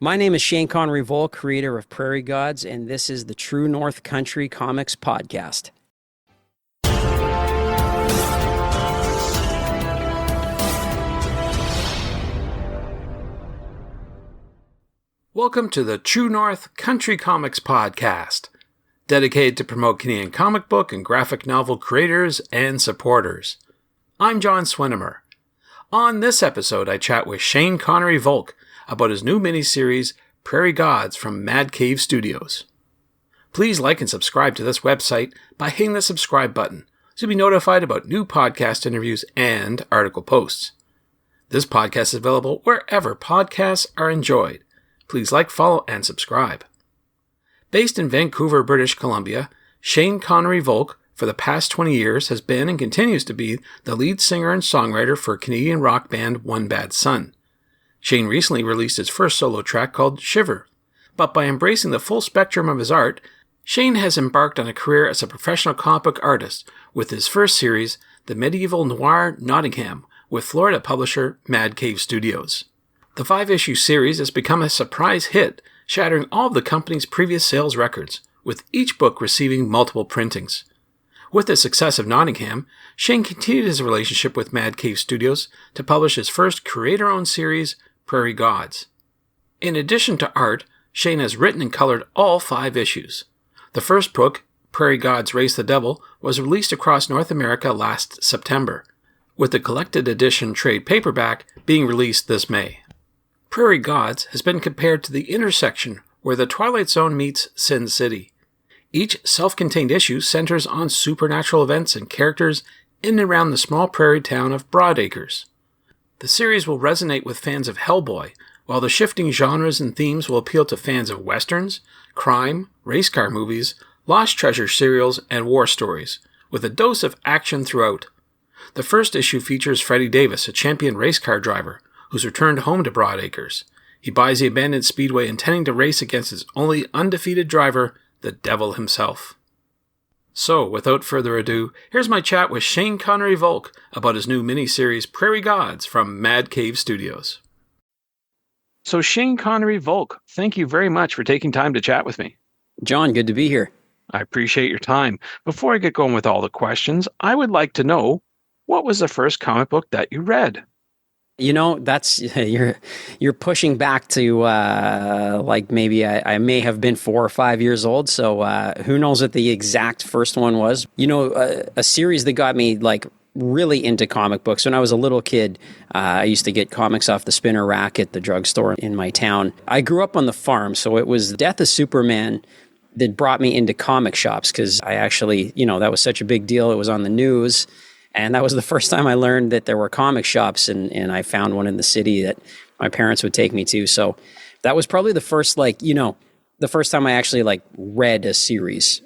My name is Shane Connery Volk, creator of Prairie Gods, and this is the True North Country Comics Podcast. Welcome to the True North Country Comics Podcast, dedicated to promote Canadian comic book and graphic novel creators and supporters. I'm John Swinimer. On this episode, I chat with Shane Connery Volk about his new miniseries, Prairie Gods from Mad Cave Studios. Please like and subscribe to this website by hitting the subscribe button to be notified about new podcast interviews and article posts. This podcast is available wherever podcasts are enjoyed. Please like, follow, and subscribe. Based in Vancouver, British Columbia, Shane Connery Volk for the past 20 years has been and continues to be the lead singer and songwriter for Canadian rock band One Bad Son. Shane recently released his first solo track called Shiver, but by embracing the full spectrum of his art, Shane has embarked on a career as a professional comic book artist with his first series, the medieval noir Nottingham, with Florida publisher Mad Cave Studios. The 5-issue series has become a surprise hit, shattering all of the company's previous sales records, with each book receiving multiple printings. With the success of Nottingham, Shane continued his relationship with Mad Cave Studios to publish his first creator-owned series, Prairie Gods. In addition to art, Shane has written and colored all 5 issues. The first book, Prairie Gods Race the Devil, was released across North America last September, with the collected edition trade paperback being released this May. Prairie Gods has been compared to the intersection where the Twilight Zone meets Sin City. Each self-contained issue centers on supernatural events and characters in and around the small prairie town of Broadacres. The series will resonate with fans of Hellboy, while the shifting genres and themes will appeal to fans of westerns, crime, race car movies, lost treasure serials, and war stories, with a dose of action throughout. The first issue features Freddie Davis, a champion race car driver, who's returned home to Broadacres. He buys the abandoned speedway intending to race against his only undefeated driver, the Devil himself. So, without further ado, here's my chat with Shane Connery Volk about his new miniseries Prairie Gods from Mad Cave Studios. So, Shane Connery Volk, thank you very much for taking time to chat with me. John, good to be here. I appreciate your time. Before I get going with all the questions, I would like to know, what was the first comic book that you read? You know, that's you're pushing back to like maybe I may have been 4 or 5 years old. So who knows what the exact first one was? You know, a series that got me like really into comic books. When I was a little kid, I used to get comics off the spinner rack at the drugstore in my town. I grew up on the farm, so it was Death of Superman that brought me into comic shops because I actually, you know, that was such a big deal. It was on the news. And that was the first time I learned that there were comic shops, and I found one in the city that my parents would take me to. So that was probably the first, like, you know, the first time I actually, like, read a series.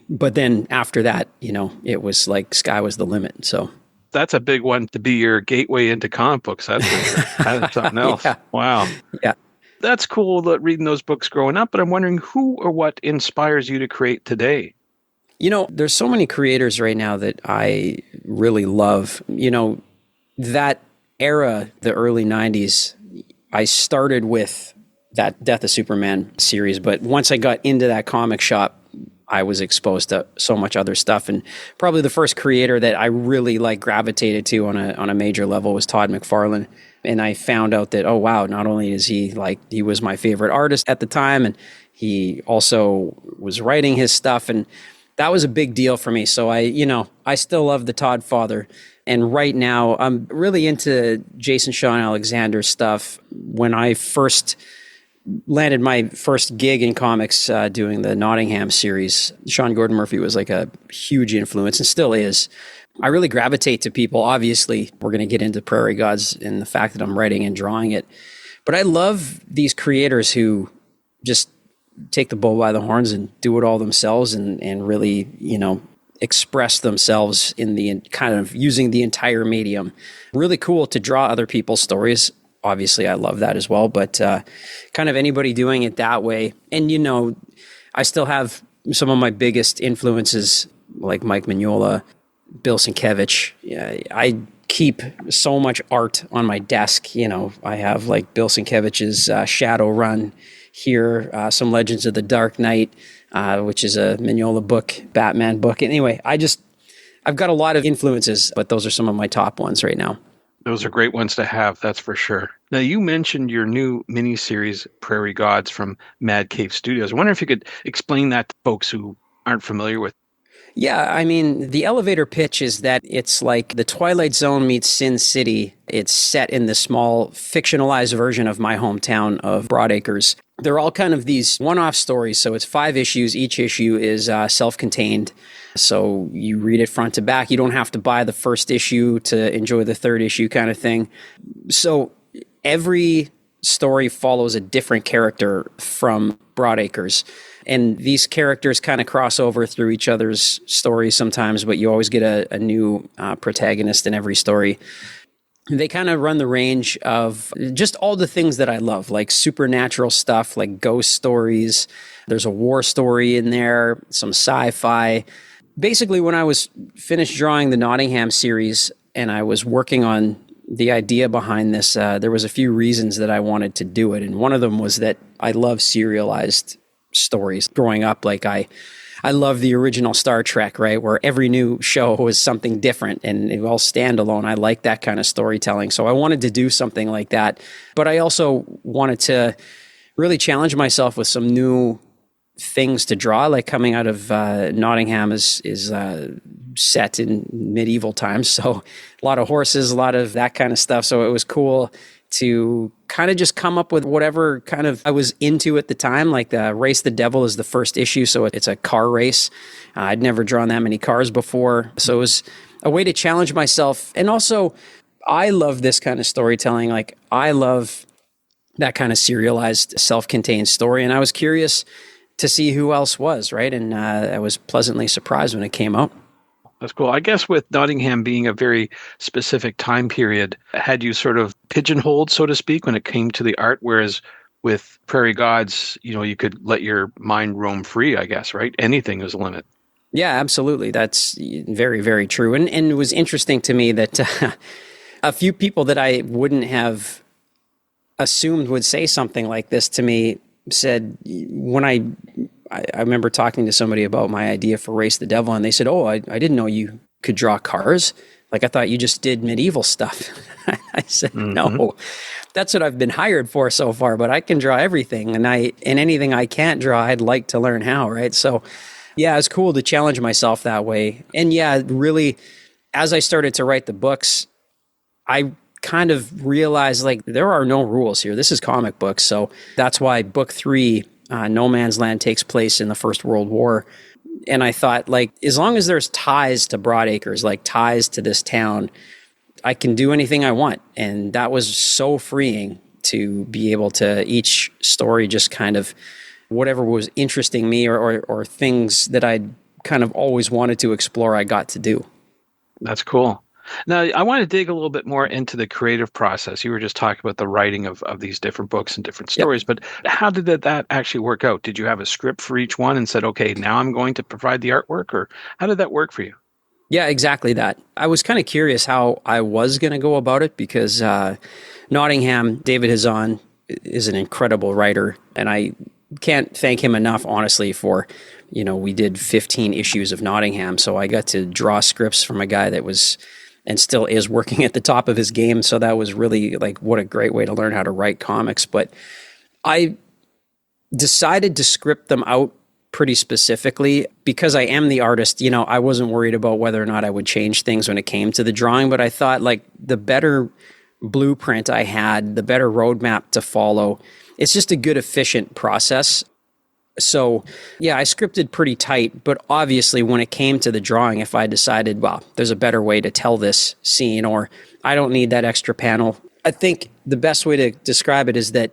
But then after that, you know, it was like sky was the limit. So that's a big one to be your gateway into comic books. That's for sure. That's something else. Yeah. Wow. Yeah. That's cool reading those books growing up, but I'm wondering who or what inspires you to create today? You know, there's so many creators right now that I really love. You know, that era, the early 90s, I started with that Death of Superman series. But once I got into that comic shop, I was exposed to so much other stuff. And probably the first creator that I really like gravitated to on a major level was Todd McFarlane. And I found out that, oh, wow, not only is he was my favorite artist at the time, and he also was writing his stuff. And that was a big deal for me. So I still love the Todd father. And right now I'm really into Jason Shawn Alexander's stuff. When I first landed my first gig in comics doing the Nottingham series, Sean Gordon Murphy was like a huge influence and still is. I really gravitate to people. Obviously, we're going to get into Prairie Gods and the fact that I'm writing and drawing it. But I love these creators who just take the bull by the horns and do it all themselves and really, you know, express themselves in the kind of using the entire medium. Really cool to draw other people's stories. Obviously, I love that as well, but kind of anybody doing it that way. And, you know, I still have some of my biggest influences like Mike Mignola, Bill Sienkiewicz. I keep so much art on my desk. I have like Bill Sienkiewicz's Shadow Run here, some Legends of the Dark Knight, which is a Mignola book, Batman book. Anyway, I've got a lot of influences, but those are some of my top ones right now. Those are great ones to have, that's for sure. Now, you mentioned your new miniseries, Prairie Gods, from Mad Cave Studios. I wonder if you could explain that to folks who aren't familiar with. Yeah, I mean, the elevator pitch is that it's like the Twilight Zone meets Sin City. It's set in the small fictionalized version of my hometown of Broadacres. They're all kind of these one-off stories. So it's 5 issues. Each issue is self-contained. So you read it front to back. You don't have to buy the first issue to enjoy the third issue kind of thing. So every story follows a different character from Broadacres. And these characters kind of cross over through each other's stories sometimes, but you always get a new protagonist in every story. They kind of run the range of just all the things that I love, like supernatural stuff, like ghost stories. There's a war story in there, some sci-fi. Basically, when I was finished drawing the Nottingham series and I was working on the idea behind this, there was a few reasons that I wanted to do it. And one of them was that I love serialized stories. Growing up, like I love the original Star Trek, right? Where every new show was something different and it all standalone. I like that kind of storytelling. So I wanted to do something like that. But I also wanted to really challenge myself with some new things to draw, like coming out of Nottingham is set in medieval times. So a lot of horses, a lot of that kind of stuff. So it was cool to kind of just come up with whatever kind of I was into at the time. Like Race the Devil is the first issue, so it's a car race. I'd never drawn that many cars before, so it was a way to challenge myself. And also, I love this kind of storytelling. Like, I love that kind of serialized, self-contained story, and I was curious to see who else was, right? And I was pleasantly surprised when it came out. That's cool. I guess with Nottingham being a very specific time period, had you sort of pigeonholed, so to speak, when it came to the art, whereas with Prairie Gods, you could let your mind roam free, I guess, right? Anything is a limit. Yeah, absolutely. That's very, very true. And it was interesting to me that a few people that I wouldn't have assumed would say something like this to me said, when I remember talking to somebody about my idea for Race the Devil, and they said, "Oh, I didn't know you could draw cars. Like, I thought you just did medieval stuff." I said, "No, that's what I've been hired for so far, but I can draw everything. And anything I can't draw, I'd like to learn how," right? So yeah, it's cool to challenge myself that way. And yeah, really, as I started to write the books, I kind of realized, like, there are no rules here. This is comic books. So that's why book 3, No Man's Land, takes place in the First World War. And I thought, like, as long as there's ties to Broadacres, like ties to this town, I can do anything I want. And that was so freeing to be able to, each story just kind of, whatever was interesting me or things that I'd kind of always wanted to explore, I got to do. That's cool. Now, I want to dig a little bit more into the creative process. You were just talking about the writing of these different books and different stories, But how did that actually work out? Did you have a script for each one and said, okay, now I'm going to provide the artwork, or how did that work for you? Yeah, exactly that. I was kind of curious how I was going to go about it because Nottingham, David Hazan, is an incredible writer, and I can't thank him enough, honestly, for, we did 15 issues of Nottingham, so I got to draw scripts from a guy that was and still is working at the top of his game. So that was really, like, what a great way to learn how to write comics. But I decided to script them out pretty specifically because I am the artist. I wasn't worried about whether or not I would change things when it came to the drawing, but I thought, like, the better blueprint I had, the better roadmap to follow. It's just a good, efficient process. So, yeah, I scripted pretty tight, but obviously when it came to the drawing, if I decided, well, there's a better way to tell this scene, or I don't need that extra panel, I think the best way to describe it is that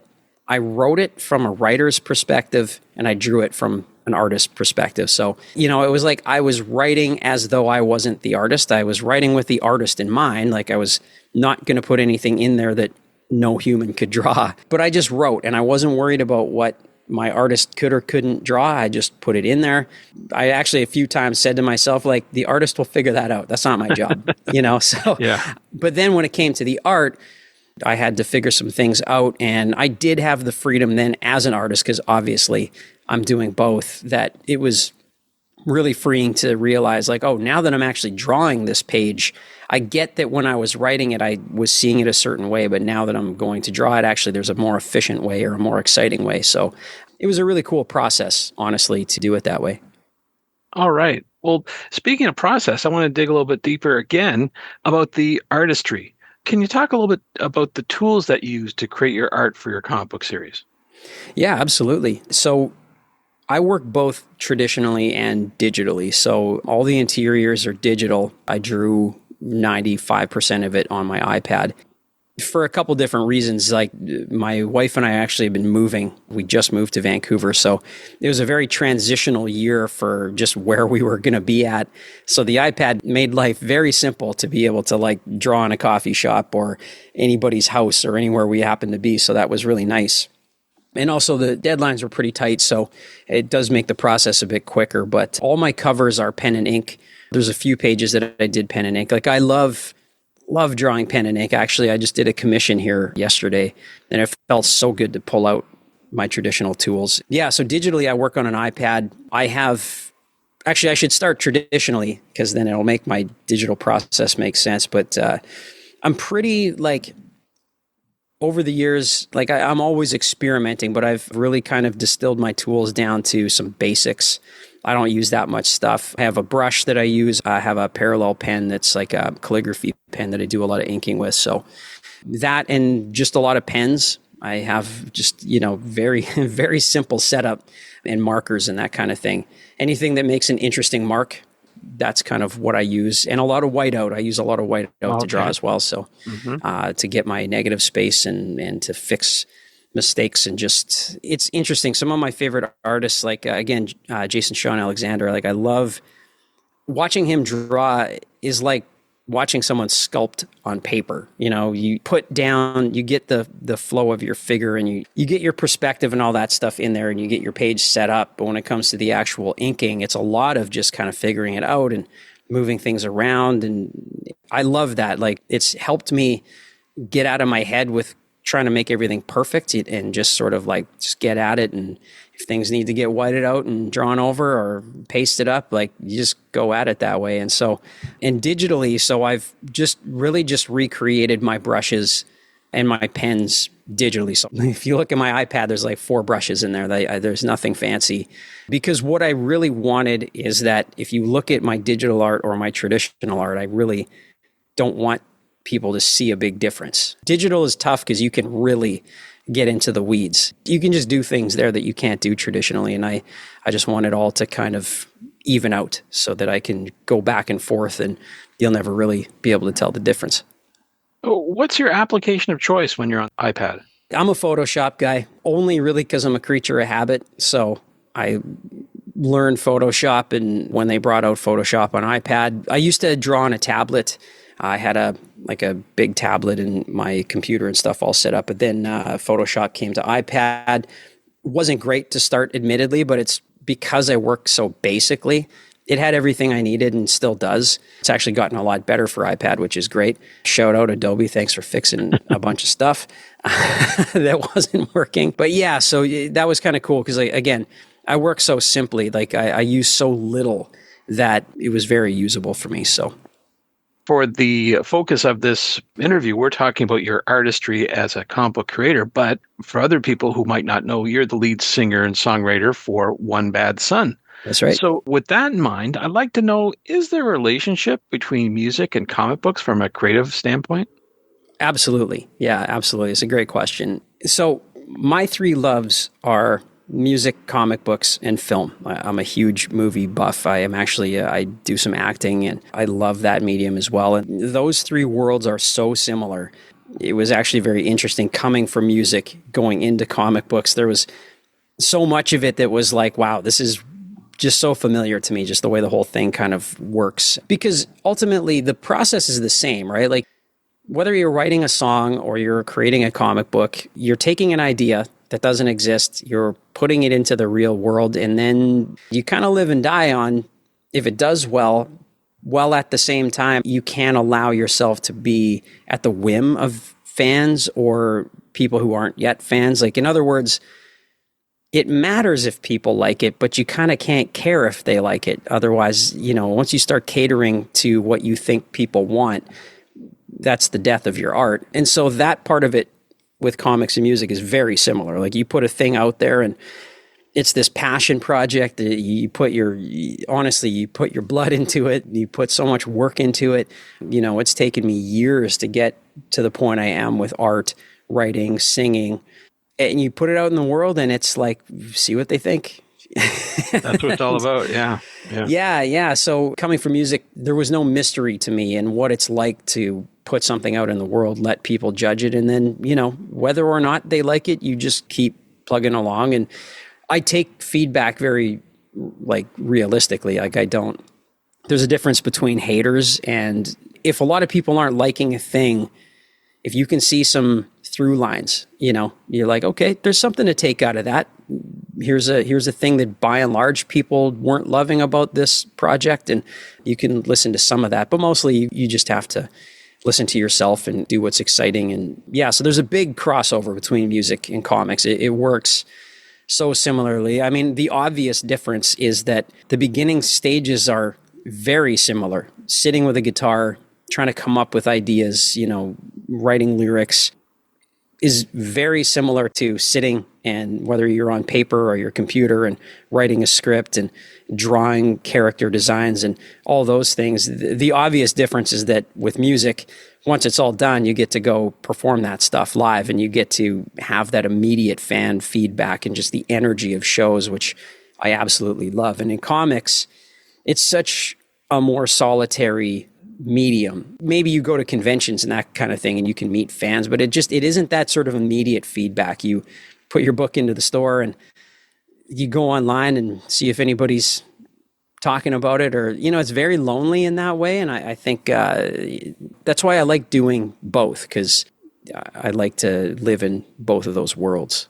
I wrote it from a writer's perspective and I drew it from an artist's perspective. So, it was like I was writing as though I wasn't the artist. I was writing with the artist in mind. Like, I was not going to put anything in there that no human could draw, but I just wrote, and I wasn't worried about what my artist could or couldn't draw, I just put it in there. I actually a few times said to myself, like, the artist will figure that out. That's not my job, So, Yeah. but then when it came to the art, I had to figure some things out, and I did have the freedom then as an artist, because obviously I'm doing both, that it was really freeing to realize, like, oh, now that I'm actually drawing this page, I get that when I was writing it, I was seeing it a certain way, but now that I'm going to draw it, actually there's a more efficient way or a more exciting way. So it was a really cool process, honestly, to do it that way. All right. Well, speaking of process, I want to dig a little bit deeper again about the artistry. Can you talk a little bit about the tools that you use to create your art for your comic book series? Yeah, absolutely. So I work both traditionally and digitally. So all the interiors are digital. I drew 95% of it on my iPad for a couple different reasons. Like, my wife and I actually have been moving. We just moved to Vancouver. So it was a very transitional year for just where we were going to be at. So the iPad made life very simple to be able to, like, draw in a coffee shop or anybody's house or anywhere we happen to be. So that was really nice. And also the deadlines were pretty tight, so it does make the process a bit quicker. But all my covers are pen and ink. There's a few pages that I did pen and ink. Like, I love drawing pen and ink. Actually, I just did a commission here yesterday, and it felt so good to pull out my traditional tools. Yeah, so digitally I work on an iPad. Actually, I should start traditionally, because then it'll make my digital process make sense. But I'm pretty, like, over the years, like, I'm always experimenting, but I've really kind of distilled my tools down to some basics. I don't use that much stuff. I have a brush that I use. I have a parallel pen that's like a calligraphy pen that I do a lot of inking with. So that, and just a lot of pens. I have just, very, very simple setup, and markers and that kind of thing. Anything that makes an interesting mark, that's kind of what I use. And a lot of whiteout. I use a lot of whiteout to draw as well. So to get my negative space and to fix mistakes, and just, it's interesting. Some of my favorite artists, like, Jason Sean Alexander, like, I love watching him draw. Is like watching someone sculpt on paper. You put down, you get the flow of your figure, and you get your perspective and all that stuff in there, and you get your page set up. But when it comes to the actual inking, it's a lot of just kind of figuring it out and moving things around. And I love that. Like, it's helped me get out of my head with trying to make everything perfect, and just sort of, like, just get at it. And if things need to get whited out and drawn over or pasted up, like, you just go at it that way. And so, and digitally, so I've just really just recreated my brushes and my pens digitally. So if you look at my iPad, there's like 4 brushes in there. There's nothing fancy, because what I really wanted is that if you look at my digital art or my traditional art, I really don't want people to see a big difference. Digital is tough because you can really get into the weeds. You can just do things there that you can't do traditionally. And I just want it all to kind of even out so that I can go back and forth, and you'll never really be able to tell the difference. What's your application of choice when you're on iPad? I'm a Photoshop guy, only really because I'm a creature of habit. So I learned Photoshop, and when they brought out Photoshop on iPad, I used to draw on a tablet. I had a big tablet and my computer and stuff all set up. But then Photoshop came to iPad. Wasn't great to start, admittedly, but it's because I work so basically. It had everything I needed and still does. It's actually gotten a lot better for iPad, which is great. Shout out Adobe. Thanks for fixing a bunch of stuff that wasn't working. But yeah, so that was kind of cool because, again, I work so simply. Like, I use so little that it was very usable for me. So, for the focus of this interview, we're talking about your artistry as a comic book creator. But for other people who might not know, you're the lead singer and songwriter for One Bad Son. That's right. So with that in mind, I'd like to know, is there a relationship between music and comic books from a creative standpoint? Absolutely. Yeah, absolutely. It's a great question. So my 3 loves are music, comic books, and film. I'm a huge movie buff. I am actually, I do some acting, and I love that medium as well. And those 3 worlds are so similar. It was actually very interesting coming from music, going into comic books. There was so much of it that was like, wow, this is just so familiar to me, just the way the whole thing kind of works. Because ultimately the process is the same, right? Like, whether you're writing a song or you're creating a comic book, you're taking an idea that doesn't exist. You're putting it into the real world, and then you kind of live and die on if it does well. While at the same time, you can't allow yourself to be at the whim of fans or people who aren't yet fans. Like, in other words, it matters if people like it, but you kind of can't care if they like it. Otherwise, once you start catering to what you think people want, that's the death of your art. And so that part of it with comics and music is very similar. Like, you put a thing out there and it's this passion project. You put your blood into it. You put so much work into it. It's taken me years to get to the point I am with art, writing, singing. And you put it out in the world and it's like, see what they think. That's what it's all about. Yeah. Yeah. So coming from music, there was no mystery to me in what it's like to put something out in the world, let people judge it. And then, whether or not they like it, you just keep plugging along. And I take feedback very realistically. There's a difference between haters, and if a lot of people aren't liking a thing, if you can see some through lines, you're like, okay, there's something to take out of that. Here's a thing that by and large people weren't loving about this project, and you can listen to some of that, but mostly you just have to listen to yourself and do what's exciting. And yeah, so there's a big crossover between music and comics. It works so similarly. I mean, the obvious difference is that the beginning stages are very similar. Sitting with a guitar, trying to come up with ideas, writing lyrics is very similar to sitting, and whether you're on paper or your computer and writing a script and drawing character designs and all those things. The obvious difference is that with music, once it's all done, you get to go perform that stuff live, and you get to have that immediate fan feedback and just the energy of shows, which I absolutely love. And in comics, it's such a more solitary medium. Maybe you go to conventions and that kind of thing and you can meet fans, but it isn't that sort of immediate feedback. You put your book into the store and you go online and see if anybody's talking about it, or, it's very lonely in that way. And I think that's why I like doing both, because I like to live in both of those worlds.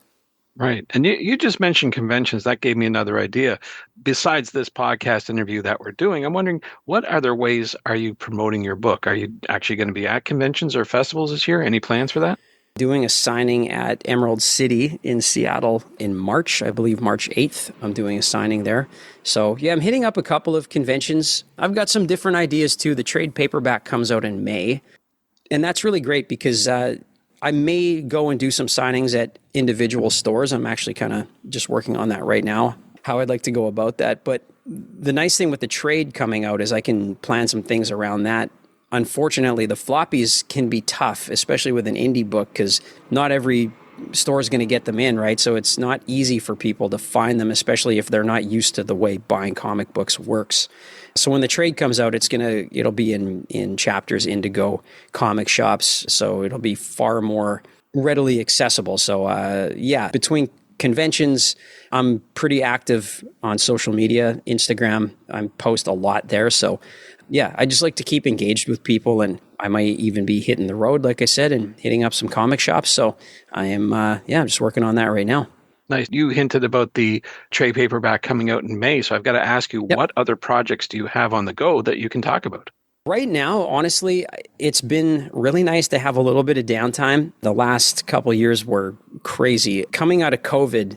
Right. And you just mentioned conventions. That gave me another idea. Besides this podcast interview that we're doing, I'm wondering, what other ways are you promoting your book? Are you actually going to be at conventions or festivals this year? Any plans for that? Doing a signing at Emerald City in Seattle in March, I believe March 8th. I'm doing a signing there. So yeah, I'm hitting up a couple of conventions. I've got some different ideas too. The trade paperback comes out in May. And that's really great because I may go and do some signings at individual stores. I'm actually kind of just working on that right now, how I'd like to go about that. But the nice thing with the trade coming out is I can plan some things around that. Unfortunately, the floppies can be tough, especially with an indie book, because not every store is going to get them in, right? So it's not easy for people to find them, especially if they're not used to the way buying comic books works. So when the trade comes out, it'll be in Chapter's Indigo comic shops, so it'll be far more readily accessible. So between conventions, I'm pretty active on social media, Instagram. I post a lot there. So yeah, I just like to keep engaged with people, and I might even be hitting the road, like I said, and hitting up some comic shops. So I am, I'm just working on that right now. Nice. You hinted about the trade paperback coming out in May. So I've got to ask you, What other projects do you have on the go that you can talk about? Right now, honestly, it's been really nice to have a little bit of downtime. The last couple of years were crazy. Coming out of COVID,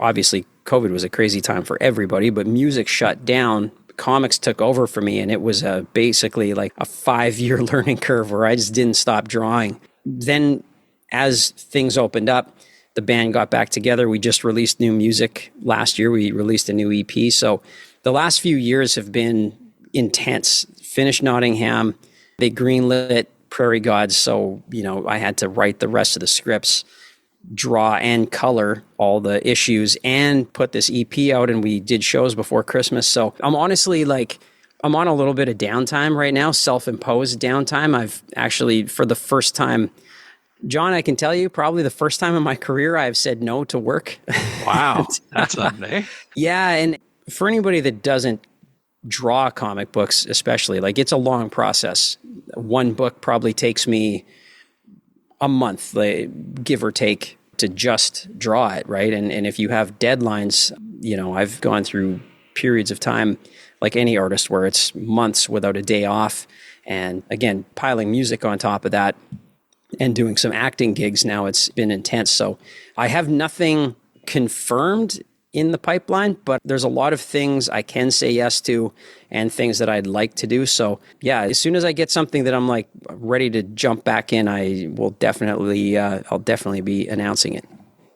obviously COVID was a crazy time for everybody, but music shut down. Comics took over for me, and it was basically like a 5-year learning curve where I just didn't stop drawing. Then as things opened up, the band got back together. We just released new music last year. We released a new EP. So the last few years have been intense. Finished Nottingham. They greenlit Prairie Gods. So, I had to write the rest of the scripts, draw and color all the issues, and put this EP out, and we did shows before Christmas. So I'm honestly I'm on a little bit of downtime right now, self-imposed downtime. I've actually, for the first time, John, I can tell you, probably the first time in my career, I've said no to work. Wow. That's something, eh? Yeah. And for anybody that doesn't draw comic books, especially, it's a long process. One book probably takes me a month, give or take, to just draw it, right? And if you have deadlines, I've gone through periods of time like any artist where it's months without a day off. And again, piling music on top of that and doing some acting gigs now, it's been intense. So I have nothing confirmed in the pipeline, but there's a lot of things I can say yes to and things that I'd like to do. So yeah, as soon as I get something that I'm like ready to jump back in, I'll definitely be announcing it.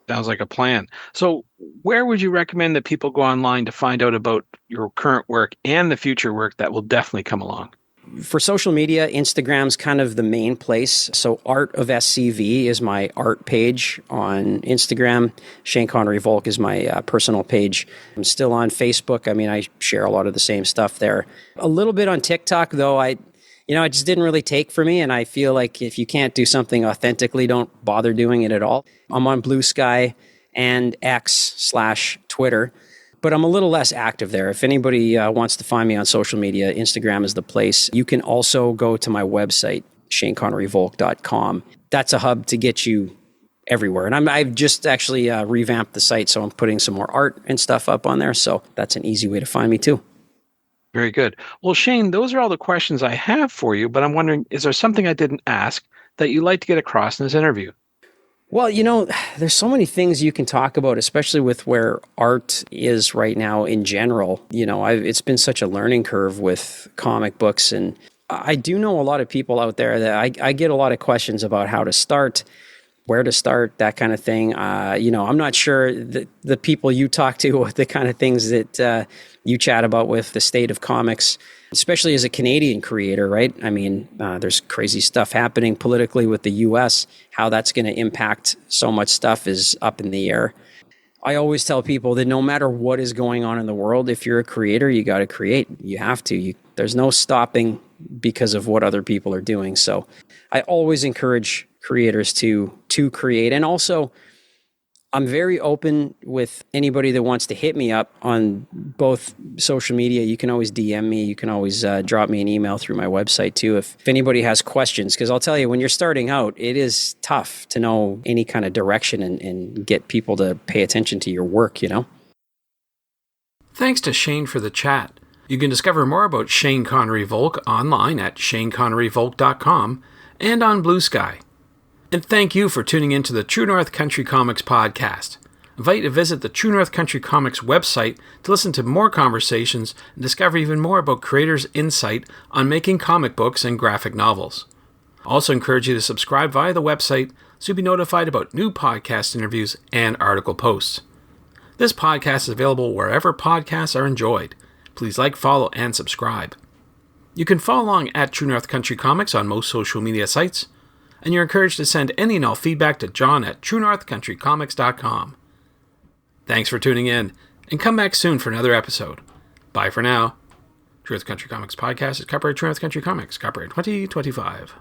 Sounds like a plan. So where would you recommend that people go online to find out about your current work and the future work that will definitely come along? For social media, Instagram's kind of the main place. So Art of SCV is my art page on Instagram. Shane Connery Volk is my personal page. I'm still on Facebook. I mean, I share a lot of the same stuff there. A little bit on TikTok, though. It just didn't really take for me. And I feel like if you can't do something authentically, don't bother doing it at all. I'm on Blue Sky and X/Twitter. But I'm a little less active there. If anybody wants to find me on social media, Instagram is the place. You can also go to my website, shaneconneryvolk.com. That's a hub to get you everywhere. And I've just actually revamped the site, so I'm putting some more art and stuff up on there. So that's an easy way to find me too. Very good. Well, Shane, those are all the questions I have for you, but I'm wondering, is there something I didn't ask that you'd like to get across in this interview? Well, there's so many things you can talk about, especially with where art is right now in general. It's been such a learning curve with comic books. And I do know a lot of people out there that I get a lot of questions about how to start, where to start, that kind of thing. I'm not sure the people you talk to, the kind of things that you chat about with the state of comics, especially as a Canadian creator, right? I mean, there's crazy stuff happening politically with the U.S. How that's going to impact so much stuff is up in the air. I always tell people that no matter what is going on in the world, if you're a creator, you got to create. You have to. There's no stopping because of what other people are doing. So I always encourage creators to create. And also, I'm very open with anybody that wants to hit me up on both social media. You can always DM me. You can always drop me an email through my website too if anybody has questions. Because I'll tell you, when you're starting out, it is tough to know any kind of direction and get people to pay attention to your work, Thanks to Shane for the chat. You can discover more about Shane Connery Volk online at shaneconneryvolk.com and on Blue Sky. And thank you for tuning in to the True North Country Comics podcast. I invite you to visit the True North Country Comics website to listen to more conversations and discover even more about creators' insight on making comic books and graphic novels. I also encourage you to subscribe via the website so you'll be notified about new podcast interviews and article posts. This podcast is available wherever podcasts are enjoyed. Please like, follow, and subscribe. You can follow along at True North Country Comics on most social media sites, and you're encouraged to send any and all feedback to John at TrueNorthCountryComics.com. Thanks for tuning in, and come back soon for another episode. Bye for now. True North Country Comics Podcast is copyright True North Country Comics, copyright 2025.